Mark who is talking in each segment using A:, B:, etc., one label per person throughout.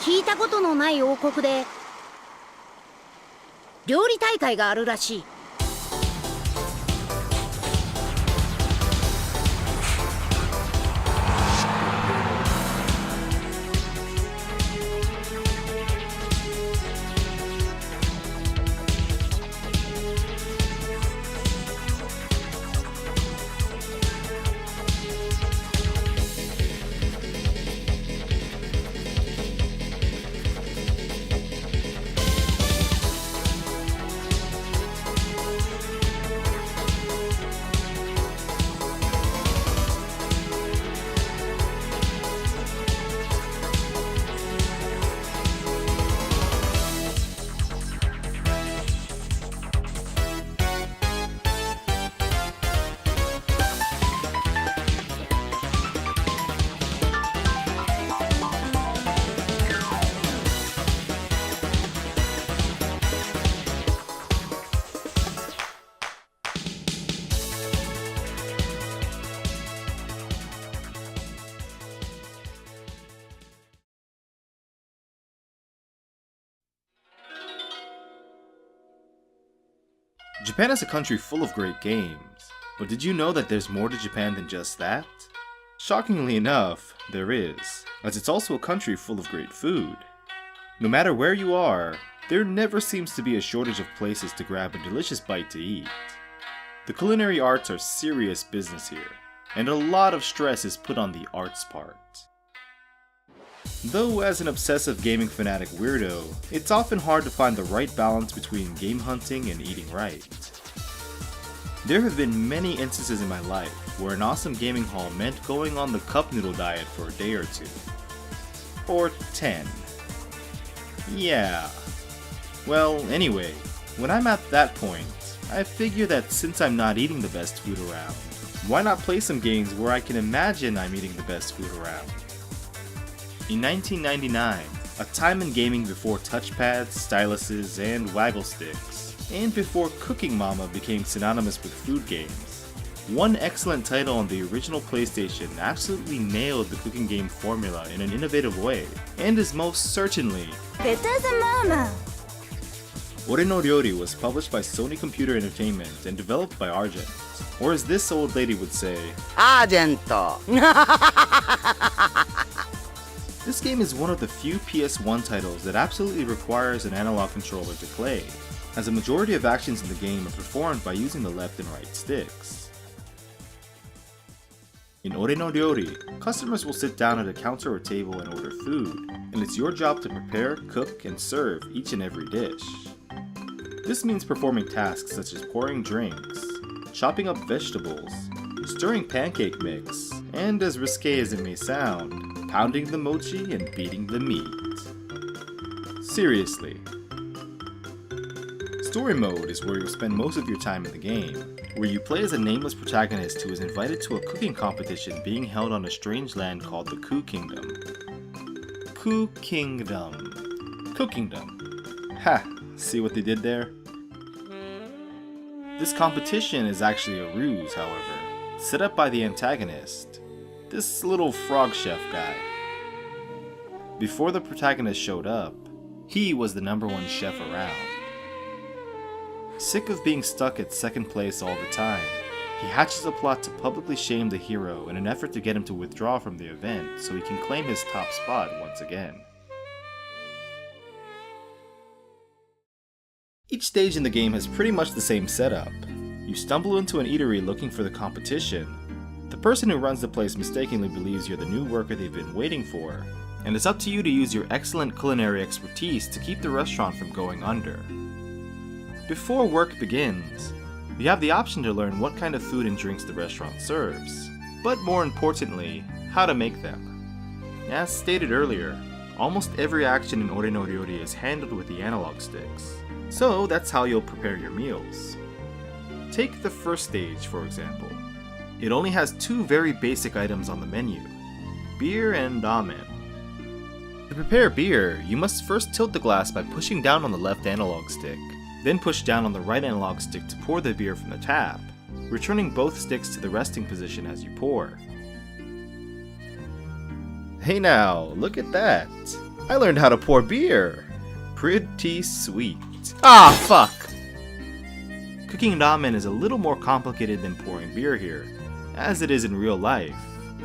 A: 聞いたことのない王国で料理大会があるらしい。
B: Japan is a country full of great games, but did you know that there's more to Japan than just that? Shockingly enough, there is, as it's also a country full of great food. No matter where you are, there never seems to be a shortage of places to grab a delicious bite to eat. The culinary arts are serious business here, and a lot of stress is put on the arts part. Though as an obsessive gaming fanatic weirdo, it's often hard to find the right balance between game hunting and eating right. There have been many instances in my life where an awesome gaming haul meant going on the cup noodle diet for a day or 2. Or 10. Yeah. Well, anyway, when I'm at that point, I figure that since I'm not eating the best food around, why not play some games where I can imagine I'm eating the best food around? In 1999, a time in gaming before touchpads, styluses, and waggle sticks, and before Cooking Mama became synonymous with food games, one excellent title on the original PlayStation absolutely nailed the cooking game formula in an innovative way, and is most certainly
A: Better than Mama.
B: 俺の料理was published by Sony Computer Entertainment and developed by Argent, or as this old lady would say,
C: Argent.
B: This game is one of the few PS1 titles that absolutely requires an analog controller to play, as a majority of actions in the game are performed by using the left and right sticks. In俺の料理, customers will sit down at a counter or table and order food, and it's your job to prepare, cook, and serve each and every dish. This means performing tasks such as pouring drinks, chopping up vegetables, stirring pancake mix, and as risque as it may sound, pounding the mochi and beating the meat. Seriously. Story mode is where you'll spend most of your time in the game, where you play as a nameless protagonist who is invited to a cooking competition being held on a strange land called the Ku Kingdom. Ku Kingdom. Cookingdom. Ha! See what they did there? This competition is actually a ruse, however, set up by the antagonist, this little frog chef guy. Before the protagonist showed up, he was the #1 chef around. Sick of being stuck at second place all the time, he hatches a plot to publicly shame the hero in an effort to get him to withdraw from the event so he can claim his top spot once again. Each stage in the game has pretty much the same setup. You stumble into an eatery looking for the competition. The person who runs the place mistakenly believes you're the new worker they've been waiting for, and it's up to you to use your excellent culinary expertise to keep the restaurant from going under. Before work begins, you have the option to learn what kind of food and drinks the restaurant serves, but more importantly, how to make them. As stated earlier, almost every action in俺の料理 is handled with the analog sticks, so that's how you'll prepare your meals. Take the first stage, for example. It only has 2 very basic items on the menu, beer and ramen. To prepare beer, you must first tilt the glass by pushing down on the left analog stick, then push down on the right analog stick to pour the beer from the tap, returning both sticks to the resting position as you pour. Hey now, look at that! I learned how to pour beer. Pretty sweet. Ah, fuck! Cooking ramen is a little more complicated than pouring beer here, as it is in real life.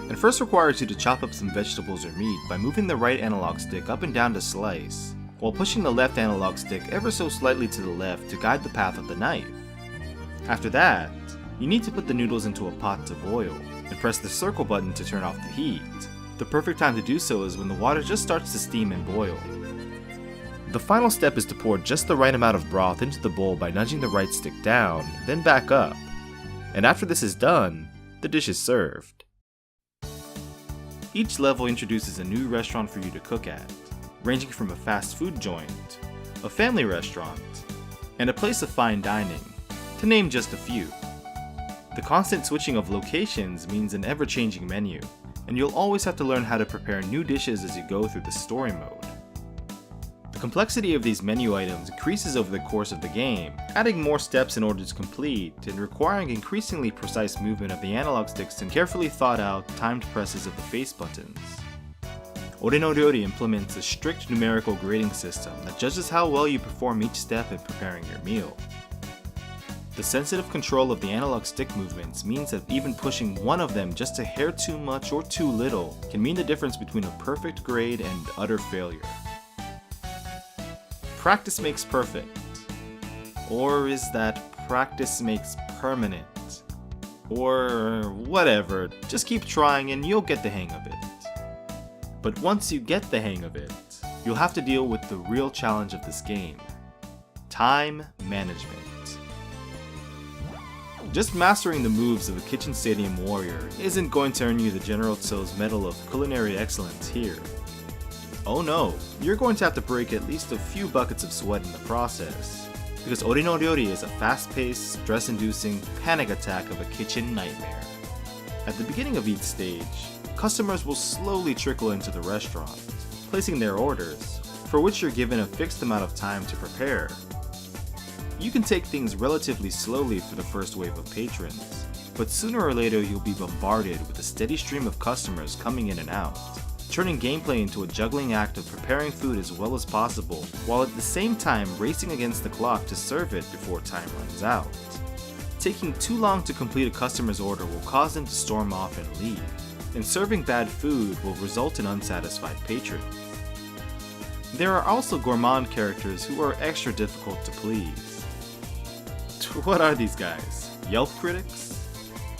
B: It first requires you to chop up some vegetables or meat by moving the right analog stick up and down to slice, while pushing the left analog stick ever so slightly to the left to guide the path of the knife. After that, you need to put the noodles into a pot to boil, and press the circle button to turn off the heat. The perfect time to do so is when the water just starts to steam and boil. The final step is to pour just the right amount of broth into the bowl by nudging the right stick down, then back up. And after this is done, the dish is served. Each level introduces a new restaurant for you to cook at, ranging from a fast food joint, a family restaurant, and a place of fine dining, to name just a few. The constant switching of locations means an ever-changing menu, and you'll always have to learn how to prepare new dishes as you go through the story mode. The complexity of these menu items increases over the course of the game, adding more steps in order to complete and requiring increasingly precise movement of the analog sticks and carefully thought out, timed presses of the face buttons.俺の料理 implements a strict numerical grading system that judges how well you perform each step in preparing your meal. The sensitive control of the analog stick movements means that even pushing one of them just a hair too much or too little can mean the difference between a perfect grade and utter failure. Practice makes perfect. Or is that practice makes permanent? Or whatever, just keep trying and you'll get the hang of it. But once you get the hang of it, you'll have to deal with the real challenge of this game: time management. Just mastering the moves of a kitchen stadium warrior isn't going to earn you the General Tso's Medal of Culinary Excellence here. Oh no, you're going to have to break at least a few buckets of sweat in the process, because俺の料理is a fast-paced, stress-inducing panic attack of a kitchen nightmare. At the beginning of each stage, customers will slowly trickle into the restaurant, placing their orders, for which you're given a fixed amount of time to prepare. You can take things relatively slowly for the first wave of patrons, but sooner or later you'll be bombarded with a steady stream of customers coming in and out, turning gameplay into a juggling act of preparing food as well as possible, while at the same time racing against the clock to serve it before time runs out. Taking too long to complete a customer's order will cause them to storm off and leave, and serving bad food will result in unsatisfied patrons. There are also gourmand characters who are extra difficult to please. What are these guys? Yelp critics?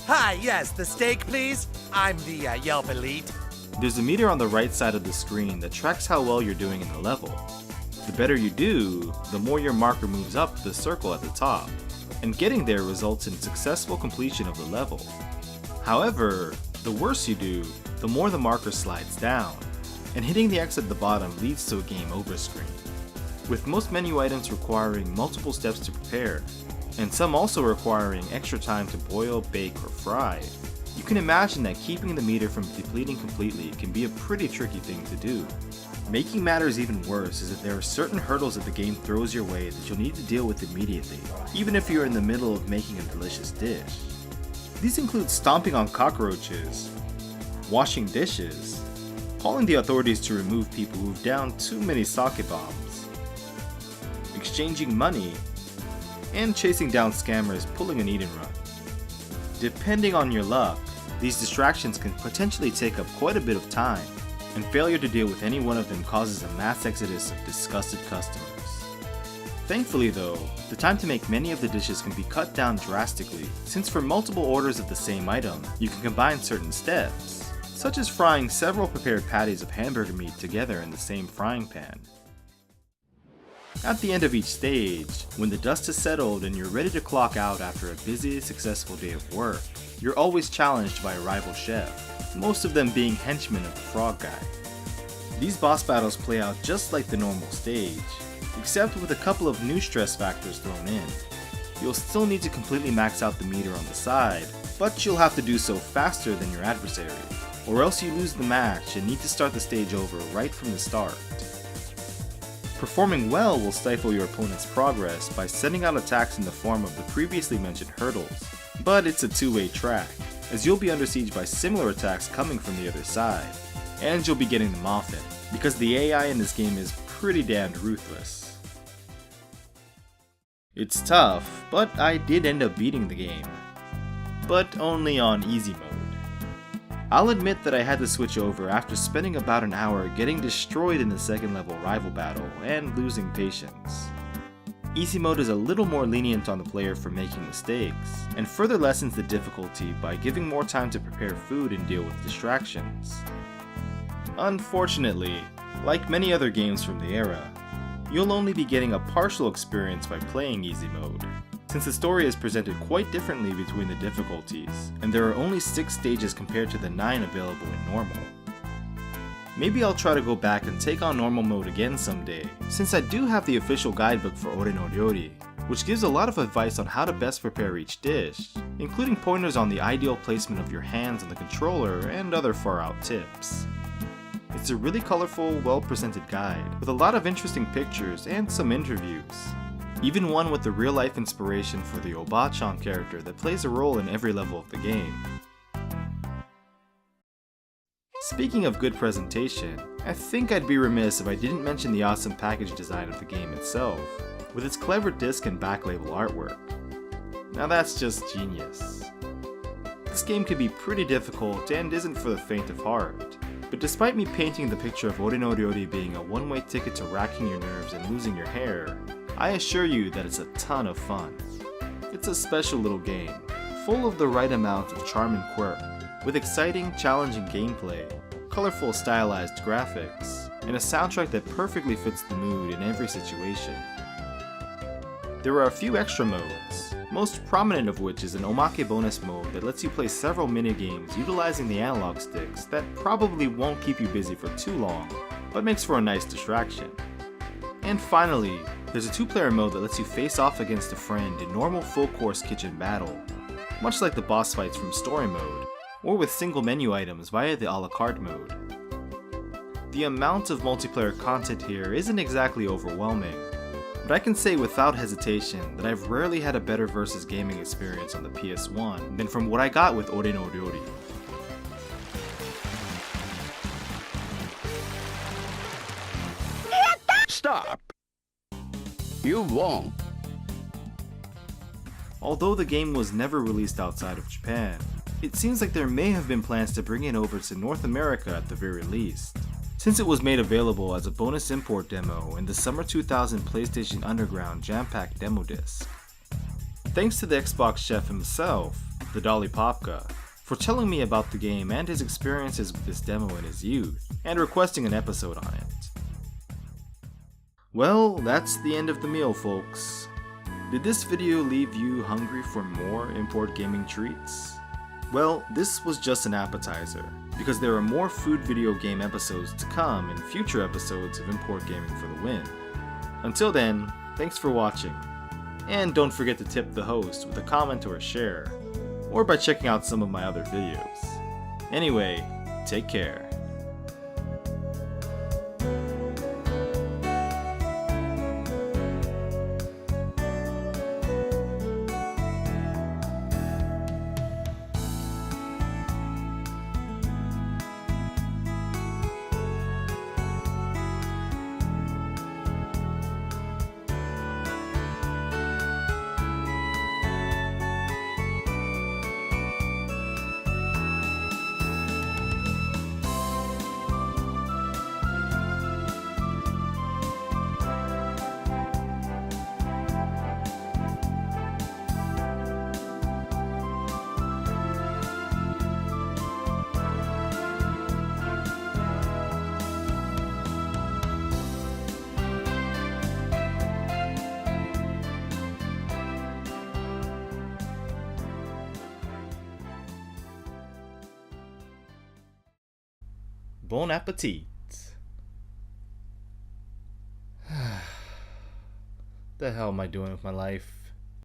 C: Hi, yes, the steak, please. I'm the Yelp elite.
B: There's a meter on the right side of the screen that tracks how well you're doing in the level. The better you do, the more your marker moves up the circle at the top, and getting there results in successful completion of the level. However, the worse you do, the more the marker slides down, and hitting the X at the bottom leads to a game over screen. With most menu items requiring multiple steps to prepare, and some also requiring extra time to boil, bake, or fry, you can imagine that keeping the meter from depleting completely can be a pretty tricky thing to do. Making matters even worse is that there are certain hurdles that the game throws your way that you'll need to deal with immediately, even if you're in the middle of making a delicious dish. These include stomping on cockroaches, washing dishes, calling the authorities to remove people who've downed too many sake bombs, exchanging money, and chasing down scammers pulling an eat and run. Depending on your luck, these distractions can potentially take up quite a bit of time, and failure to deal with any one of them causes a mass exodus of disgusted customers. Thankfully though, the time to make many of the dishes can be cut down drastically, since for multiple orders of the same item, you can combine certain steps, such as frying several prepared patties of hamburger meat together in the same frying pan. At the end of each stage, when the dust has settled and you're ready to clock out after a busy, successful day of work, you're always challenged by a rival chef, most of them being henchmen of the frog guy. These boss battles play out just like the normal stage, except with a couple of new stress factors thrown in. You'll still need to completely max out the meter on the side, but you'll have to do so faster than your adversary, or else you lose the match and need to start the stage over right from the start. Performing well will stifle your opponent's progress by sending out attacks in the form of the previously mentioned hurdles, but it's a two-way track, as you'll be under siege by similar attacks coming from the other side, and you'll be getting them often, because the AI in this game is pretty damned ruthless. It's tough, but I did end up beating the game. But only on easy mode. I'll admit that I had to switch over after spending about an hour getting destroyed in the second level rival battle and losing patience. Easy mode is a little more lenient on the player for making mistakes, and further lessens the difficulty by giving more time to prepare food and deal with distractions. Unfortunately, like many other games from the era, you'll only be getting a partial experience by playing easy mode, since the story is presented quite differently between the difficulties, and there are only 6 stages compared to the 9 available in normal. Maybe I'll try to go back and take on normal mode again someday, since I do have the official guidebook for俺no Ryori, which gives a lot of advice on how to best prepare each dish, including pointers on the ideal placement of your hands on the controller and other far out tips. It's a really colorful, well-presented guide, with a lot of interesting pictures and some interviews. Even one with the real-life inspiration for the Oba-chan character that plays a role in every level of the game. Speaking of good presentation, I think I'd be remiss if I didn't mention the awesome package design of the game itself, with its clever disc and back label artwork. Now that's just genius. This game can be pretty difficult and isn't for the faint of heart, but despite me painting the picture of俺no Ryori being a one-way ticket to racking your nerves and losing your hair, I assure you that it's a ton of fun. It's a special little game, full of the right amount of charm and quirk, with exciting, challenging gameplay, colorful stylized graphics, and a soundtrack that perfectly fits the mood in every situation. There are a few extra modes, most prominent of which is an omake bonus mode that lets you play several minigames utilizing the analog sticks that probably won't keep you busy for too long, but makes for a nice distraction. And finally, there's a 2-player mode that lets you face off against a friend in normal full-course kitchen battle, much like the boss fights from story mode, or with single menu items via the a la carte mode. The amount of multiplayer content here isn't exactly overwhelming, but I can say without hesitation that I've rarely had a better versus gaming experience on the PS1 than from what I got with俺no Ryori.
D: Stop! You won't.
B: Although the game was never released outside of Japan, it seems like there may have been plans to bring it over to North America at the very least, since it was made available as a bonus import demo in the summer 2000 PlayStation Underground Jam-Pack demo disc. Thanks to the Xbox chef himself, the Dali Popka, for telling me about the game and his experiences with this demo in his youth, and requesting an episode on it. Well, that's the end of the meal, folks. Did this video leave you hungry for more import gaming treats? Well, this was just an appetizer, because there are more food video game episodes to come in future episodes of Import Gaming for the Win. Until then, thanks for watching, and don't forget to tip the host with a comment or a share, or by checking out some of my other videos. Anyway, take care. Bon appetit. The hell am I doing with my life?